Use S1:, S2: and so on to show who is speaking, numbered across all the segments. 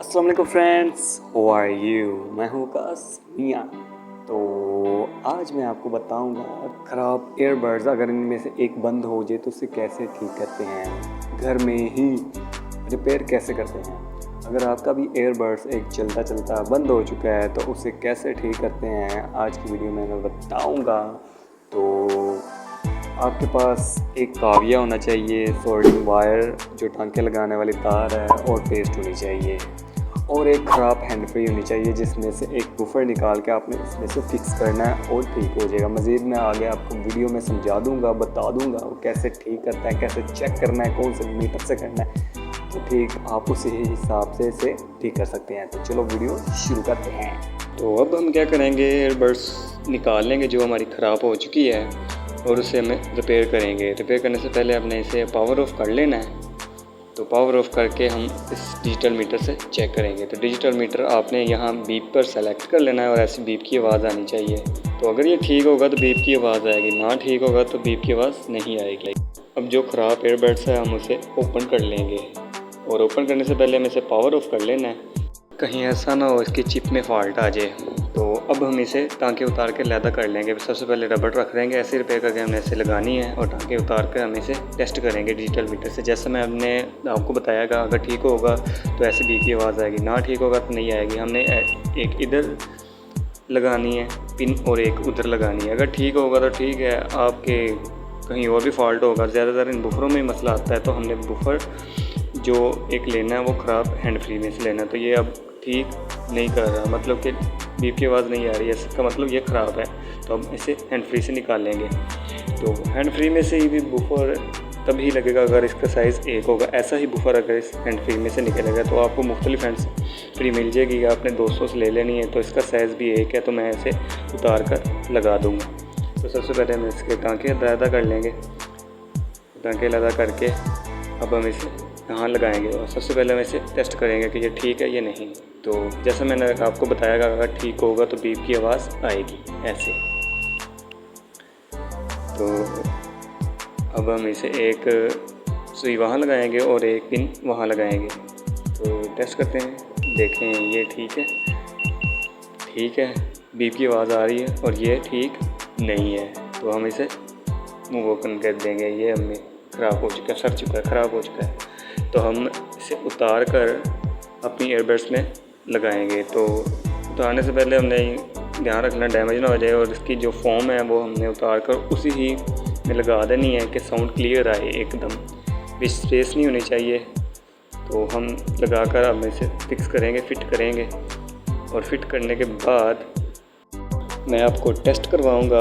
S1: अस्सलाम वालेकुम friends, how are you. मैं हूँ कास मियाँ। तो आज मैं आपको बताऊंगा ख़राब ईयरबड्स अगर इनमें से एक बंद हो जाए तो उसे कैसे ठीक करते हैं, घर में ही रिपेयर कैसे करते हैं। अगर आपका भी ईयरबड्स एक चलता चलता बंद हो चुका है तो उसे कैसे ठीक करते हैं आज की वीडियो में मैं बताऊँगा। तो आपके पास एक काविया होना चाहिए, सोल्डिंग वायर जो टांके लगाने वाली तार है, और पेस्ट होनी चाहिए, और एक ख़राब हैंड फ्री होनी चाहिए जिसमें से एक बुफर निकाल के आपने इसमें से फिक्स करना है और ठीक हो जाएगा। मज़ीद मैं आगे आपको वीडियो में समझा दूंगा, बता दूंगा वो कैसे ठीक करता है, कैसे चेक करना है, कौन से मीटर से करना है। तो ठीक आप उसी हिसाब से इसे ठीक कर सकते हैं। तो चलो वीडियो शुरू करते हैं। तो अब हम क्या करेंगे, ईयरबड्स निकाल लेंगे जो हमारी ख़राब हो चुकी है और उसे हमें रिपेयर करेंगे। रिपेयर करने से पहले हमने इसे पावर ऑफ कर लेना है। तो पावर ऑफ करके हम इस डिजिटल मीटर से चेक करेंगे। तो डिजिटल मीटर आपने यहाँ बीप पर सेलेक्ट कर लेना है और ऐसी बीप की आवाज़ आनी चाहिए। तो अगर ये ठीक होगा तो बीप की आवाज़ आएगी, ना ठीक होगा तो बीप की आवाज़ नहीं आएगी। अब जो ख़राब ईयरबड्स है हम उसे ओपन कर लेंगे, और ओपन करने से पहले हमें इसे पावर ऑफ कर लेना है, कहीं ऐसा ना हो इसकी चिप में फॉल्ट आ जाए। तो अब हम इसे टाँके उतार के लैदा कर लेंगे। सबसे पहले रबड़ रख देंगे, ऐसे रिपेयर करके हमने ऐसे लगानी है, और टाँके उतार कर हम इसे टेस्ट करेंगे डिजिटल मीटर से। जैसे मैं हमने आपको बताया, अगर ठीक होगा तो ऐसे बीप की आवाज़ आएगी, ना ठीक होगा तो नहीं आएगी। हमने एक इधर लगानी है पिन और एक उधर लगानी है। अगर ठीक होगा तो ठीक है, आपके कहीं और भी फॉल्ट होगा। ज़्यादातर इन बुफरों में ही मसला आता है, तो हमने बुफर जो एक लेना है वो ख़राब हैंड फ्री में से लेना है। तो ये अब ठीक नहीं कर रहा, मतलब कि बीप की आवाज़ नहीं आ रही है, इसका मतलब ये ख़राब है। तो हम इसे हैंड फ्री से निकाल लेंगे। तो हैंड फ्री में से ही भी बुफर तभी लगेगा अगर इसका साइज़ एक होगा। ऐसा ही बुफर अगर इस हैंड फ्री में से निकलेगा तो आपको मुख्तलिफ हैंड फ्री मिल जाएगी, आपने 200 से ले लेनी है। तो इसका साइज़ भी एक है, तो मैं इसे उतार कर लगा दूँगा। तो सबसे पहले हम इसके टाँके अलहदा कर लेंगे। टाँके अलहदा करके अब हम इसे यहाँ लगाएंगे, और सबसे पहले हम इसे टेस्ट करेंगे कि ये ठीक है या नहीं। तो जैसा मैंने आपको बताया, अगर ठीक होगा तो बीप की आवाज़ आएगी ऐसे। तो अब हम इसे एक सुई वहाँ लगाएंगे और एक पिन वहाँ लगाएंगे। तो टेस्ट करते हैं, देखें ये ठीक है, ठीक है, बीप की आवाज़ आ रही है, और ये ठीक नहीं है। तो हम इसे मूव ओपन कर देंगे। ये हमें ख़राब हो चुका है, सड़ चुका है, ख़राब हो चुका है। तो हम इसे उतार कर अपनी ईयरबड्स में लगाएंगे। तो उतारने से पहले हमने ध्यान रखना डैमेज ना हो जाए, और इसकी जो फोम है वो हमने उतार कर उसी ही में लगा देनी है कि साउंड क्लियर आए एकदम, भी स्पेस नहीं होनी चाहिए। तो हम लगा कर अब इसे फिक्स करेंगे, फिट करेंगे, और फिट करने के बाद मैं आपको टेस्ट करवाऊँगा।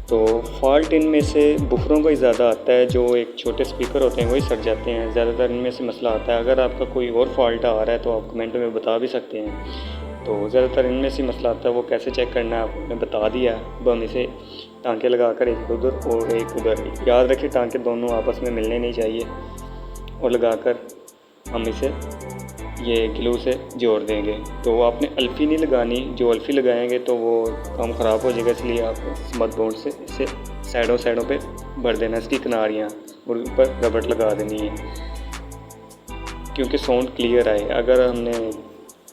S1: तो फॉल्ट इनमें से बुफरों का ही ज़्यादा आता है, जो एक छोटे स्पीकर होते हैं वही सड़ जाते हैं, ज़्यादातर इनमें से मसला आता है। अगर आपका कोई और फॉल्ट आ रहा है तो आप कमेंट में बता भी सकते हैं। तो ज़्यादातर इनमें से मसला आता है, वो कैसे चेक करना है आपने बता दिया। अब हम इसे टाँके लगा कर एक उधर और एक उधर, याद रखिए टाँके दोनों आपस में मिलने नहीं चाहिए, और लगा कर हम इसे ये ग्लू से जोड़ देंगे। तो आपने अल्फ़ी नहीं लगानी, जो अल्फ़ी लगाएंगे तो वो काम ख़राब हो जाएगा, इसलिए आप स्मथ बोर्ड से इसे साइडों पे भर देना, इसकी किनारियाँ, और ऊपर रबड़ लगा देनी है क्योंकि साउंड क्लियर आए। अगर हमने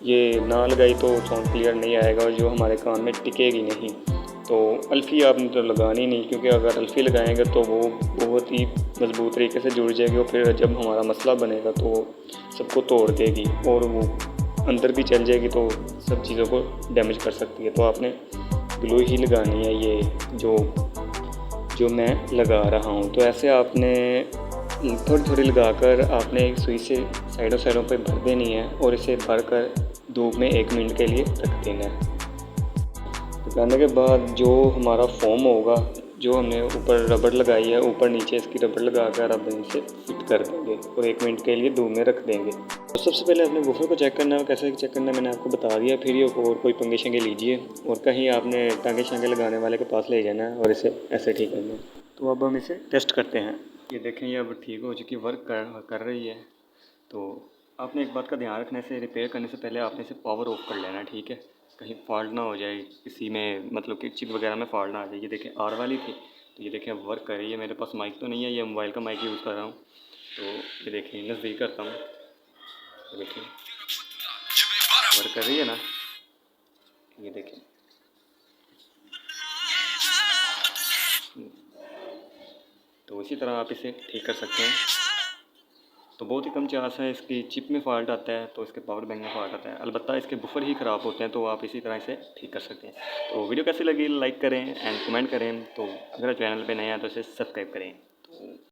S1: ये ना लगाई तो साउंड क्लियर नहीं आएगा, और जो हमारे कान में टिकेगी नहीं। तो अल्फ़ी आपने तो लगानी नहीं, क्योंकि अगर अल्फ़ी लगाएंगे तो वो बहुत ही मज़बूत तरीके से जुड़ जाएगी, और फिर जब हमारा मसला बनेगा तो सबको तोड़ देगी, और वो अंदर भी चल जाएगी, तो सब चीज़ों को डैमेज कर सकती है। तो आपने ग्लू ही लगानी है, ये जो मैं लगा रहा हूँ। तो ऐसे आपने थोड़ी थोड़ी लगाकर आपने एक सुई से साइडों पे भर देनी है, और इसे भर कर धूप में 1 मिनट के लिए रख देना है। लगाने के बाद जो हमारा फोम होगा, जो हमने ऊपर रबड़ लगाई है, ऊपर नीचे इसकी रबड़ लगा कर अब इसे फिट कर देंगे और 1 मिनट के लिए धूप में रख देंगे। तो सबसे पहले अपने बुफर को चेक करना है, कैसे चेक करना है मैंने आपको बता दिया। फिर ये और कोई पंगे शंगे लीजिए, और कहीं आपने टांगे शांगे लगाने वाले के पास ले जाना है और इसे ऐसे ठीक करना है। तो अब हम इसे टेस्ट करते हैं। ये देखें, ये अब ठीक हो चुकी, वर्क कर रही है। तो आपने एक बात का ध्यान रखना है, इसे रिपेयर करने से पहले आपने इसे पावर ऑफ कर लेना है, ठीक है, कहीं फॉल्ट ना हो जाए किसी में, मतलब कि चिप वगैरह में फॉल्ट ना आ जाए। ये देखें आर वाली थी, तो ये देखें अब वर्क कर रही है। मेरे पास माइक तो नहीं है, ये मोबाइल का माइक यूज़ कर रहा हूँ। तो ये देखें, नज़दीक करता हूँ, तो देखें वर्क कर रही है ना, ये देखें। तो इसी तरह आप इसे ठीक कर सकते हैं। तो बहुत ही कम चांस है इसकी चिप में फ़ॉल्ट आता है, तो इसके पावर बैंक में फ़ॉल्ट आता है। अलबत्ता इसके बुफर ही ख़राब होते हैं, तो आप इसी तरह इसे ठीक कर सकते हैं। तो वीडियो कैसी लगी लाइक करें एंड कमेंट करें। तो अगर चैनल पे नए हैं तो इसे सब्सक्राइब करें। तो